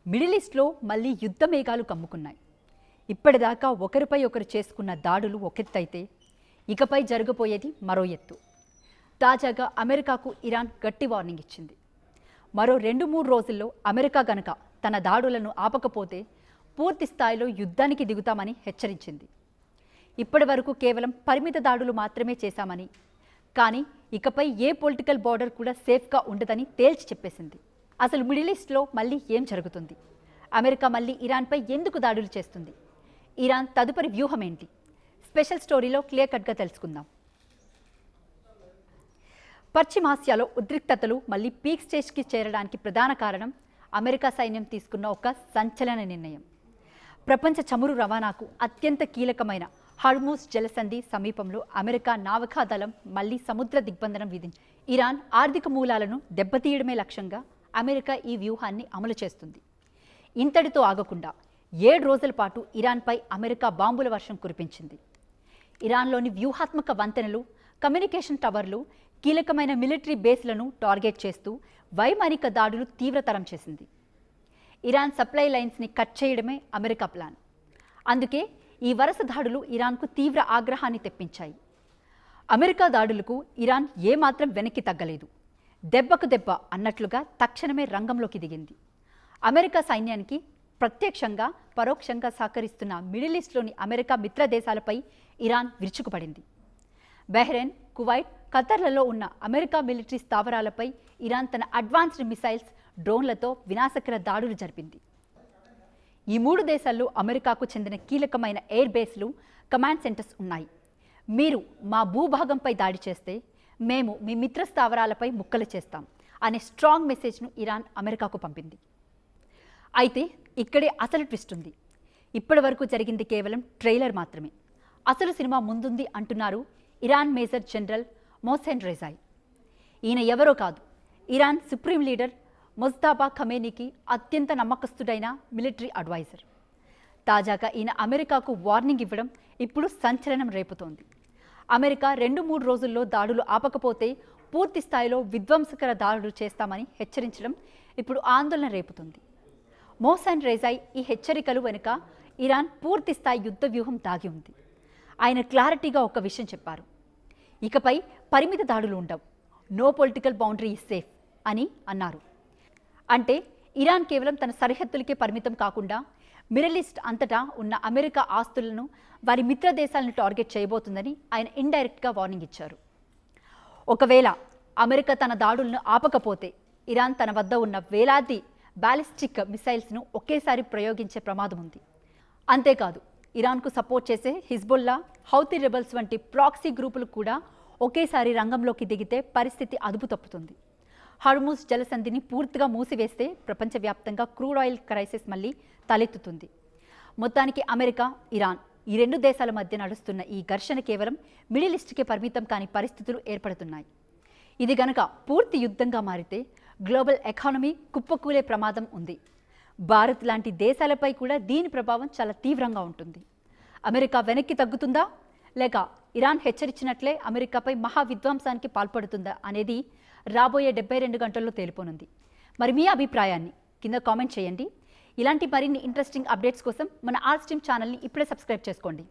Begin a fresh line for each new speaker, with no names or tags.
Middle ఈస్ట్లో మళ్ళీ యుద్ధ మేఘాలు కమ్ముకున్నాయి. ఇప్పటిదాకా ఒకరిపై ఒకరు చేసుకున్న దాడులు ఒకెత్తైతే ఇకపై జరగబోయేది మరో ఎత్తు. తాజాగా అమెరికాకు ఇరాన్ గట్టి వార్నింగ్ ఇచ్చింది. మరో 2-3 రోజుల్లో అమెరికా గనక తన దాడులను ఆపకపోతే పూర్తి స్థాయిలో యుద్ధానికి దిగుతామని హెచ్చరించింది. ఇప్పటి వరకు కేవలం పరిమిత దాడులు మాత్రమే చేశామని, కానీ ఇకపై ఏ పొలిటికల్ బార్డర్ కూడా సేఫ్గా ఉండదని తేల్చి చెప్పేసింది. అసలు మిడిల్ ఈస్ట్లో మళ్ళీ ఏం జరుగుతుంది? అమెరికా మళ్ళీ ఇరాన్పై ఎందుకు దాడులు చేస్తుంది? ఇరాన్ తదుపరి వ్యూహం ఏంటి? స్పెషల్ స్టోరీలో క్లియర్ కట్గా తెలుసుకుందాం. పశ్చిమాసియాలో ఉద్రిక్తతలు మళ్ళీ పీక్ స్టేజ్కి చేరడానికి ప్రధాన కారణం అమెరికా సైన్యం తీసుకున్న ఒక సంచలన నిర్ణయం. ప్రపంచ చమురు రవాణాకు అత్యంత కీలకమైన హర్మూజ్ జలసంధి సమీపంలో అమెరికా నావికాదళం మళ్లీ సముద్ర దిగ్బంధనం విధించింది. ఇరాన్ ఆర్థిక మూలాలను దెబ్బతీయడమే లక్ష్యంగా అమెరికా ఈ వ్యూహాన్ని అమలు చేస్తుంది. ఇంతటితో ఆగకుండా 7 రోజుల పాటు ఇరాన్పై అమెరికా బాంబుల వర్షం కురిపించింది. ఇరాన్లోని వ్యూహాత్మక వంతెనలు, కమ్యూనికేషన్ టవర్లు, కీలకమైన మిలిటరీ బేస్లను టార్గెట్ చేస్తూ వైమానిక దాడులు తీవ్రతరం చేసింది. ఇరాన్ సప్లై లైన్స్ని కట్ చేయడమే అమెరికా ప్లాన్. అందుకే ఈ వరుస దాడులు ఇరాన్కు తీవ్ర ఆగ్రహాన్ని తెప్పించాయి. అమెరికా దాడులకు ఇరాన్ ఏమాత్రం వెనక్కి తగ్గలేదు. దెబ్బకు దెబ్బ అన్నట్లుగా తక్షణమే రంగంలోకి దిగింది. అమెరికా సైన్యానికి ప్రత్యక్షంగా పరోక్షంగా సహకరిస్తున్న మిడిల్ ఈస్ట్లోని అమెరికా మిత్ర దేశాలపై ఇరాన్ విరుచుకుపడింది. బహ్రెయిన్, కువైట్, ఖతర్లలో ఉన్న అమెరికా మిలిటరీ స్థావరాలపై ఇరాన్ తన అడ్వాన్స్డ్ మిసైల్స్, డ్రోన్లతో వినాశకర దాడులు జరిపింది. ఈ 3 దేశాల్లో అమెరికాకు చెందిన కీలకమైన ఎయిర్ బేస్లు, కమాండ్ సెంటర్స్ ఉన్నాయి. మీరు మా భూభాగంపై దాడి చేస్తే మేము మీ మిత్ర స్థావరాలపై ముక్కలు చేస్తాం అనే స్ట్రాంగ్ మెసేజ్ను ఇరాన్ అమెరికాకు పంపింది. అయితే ఇక్కడే అసలు ట్విస్ట్ ఉంది. ఇప్పటి వరకు జరిగింది కేవలం ట్రైలర్ మాత్రమే. అసలు సినిమా ముందుంది అంటున్నారు ఇరాన్ మేజర్ జనరల్ మొహ్సెన్ రెజాయి. ఈయన ఎవరో కాదు, ఇరాన్ సుప్రీం లీడర్ ముజ్తబా ఖమేనీకి అత్యంత నమ్మకస్తుడైన మిలిటరీ అడ్వైజర్. తాజాగా ఈయన అమెరికాకు వార్నింగ్ ఇవ్వడం ఇప్పుడు సంచలనం రేపుతోంది. అమెరికా 2-3 రోజుల్లో దాడులు ఆపకపోతే పూర్తి స్థాయిలో విధ్వంసకర దాడులు చేస్తామని హెచ్చరించడం ఇప్పుడు ఆందోళన రేపుతుంది. మొహ్సెన్ రెజాయి ఈ హెచ్చరికలు వెనుక ఇరాన్ పూర్తి స్థాయి యుద్ధ వ్యూహం దాగి ఉంది. ఆయన క్లారిటీగా ఒక విషయం చెప్పారు. ఇకపై పరిమిత దాడులు ఉండవు, no political boundary is safe అని అన్నారు. అంటే ఇరాన్ కేవలం తన సరిహద్దులకే పరిమితం కాకుండా మిడిల్ ఈస్ట్ అంతటా ఉన్న అమెరికా ఆస్తులను, వారి మిత్ర దేశాలను టార్గెట్ చేయబోతుందని ఆయన ఇండైరెక్ట్గా వార్నింగ్ ఇచ్చారు. ఒకవేళ అమెరికా తన దాడులను ఆపకపోతే ఇరాన్ తన వద్ద ఉన్న వేలాది బ్యాలిస్టిక్ మిసైల్స్ను ఒకేసారి ప్రయోగించే ప్రమాదం ఉంది. అంతేకాదు, ఇరాన్కు సపోర్ట్ చేసే హిజ్బుల్లా, హౌతీ రెబల్స్ వంటి ప్రాక్సీ గ్రూపులు కూడా ఒకేసారి రంగంలోకి దిగితే పరిస్థితి అదుపు తప్పుతుంది. హర్మూజ్ జలసంధిని పూర్తిగా మూసివేస్తే ప్రపంచవ్యాప్తంగా క్రూడ్ ఆయిల్ క్రైసిస్ మళ్ళీ తలెత్తుతుంది. మొత్తానికి అమెరికా, ఇరాన్ ఈ 2 దేశాల మధ్య నడుస్తున్న ఈ ఘర్షణ కేవలం మిడిల్ ఈస్ట్కే పరిమితం కాని పరిస్థితులు ఏర్పడుతున్నాయి. ఇది గనక పూర్తి యుద్ధంగా మారితే గ్లోబల్ ఎకానమీ కుప్పకూలే ప్రమాదం ఉంది. భారత్ లాంటి దేశాలపై కూడా దీని ప్రభావం చాలా తీవ్రంగా ఉంటుంది. అమెరికా వెనక్కి తగ్గుతుందా, లేక ఇరాన్ హెచ్చరించినట్లే అమెరికాపై మహా విధ్వంసానికి పాల్పడుతుందా అనేది రాబోయే 72 గంటల్లో తేలిపోనుంది. మరి మీ అభిప్రాయాన్ని కింద కామెంట్ చేయండి. ఇలాంటి మరిన్ని ఇంట్రెస్టింగ్ అప్డేట్స్ కోసం మన ఆర్ స్ట్రీమ్ ఛానల్ని ఇప్పుడే సబ్స్క్రైబ్ చేసుకోండి.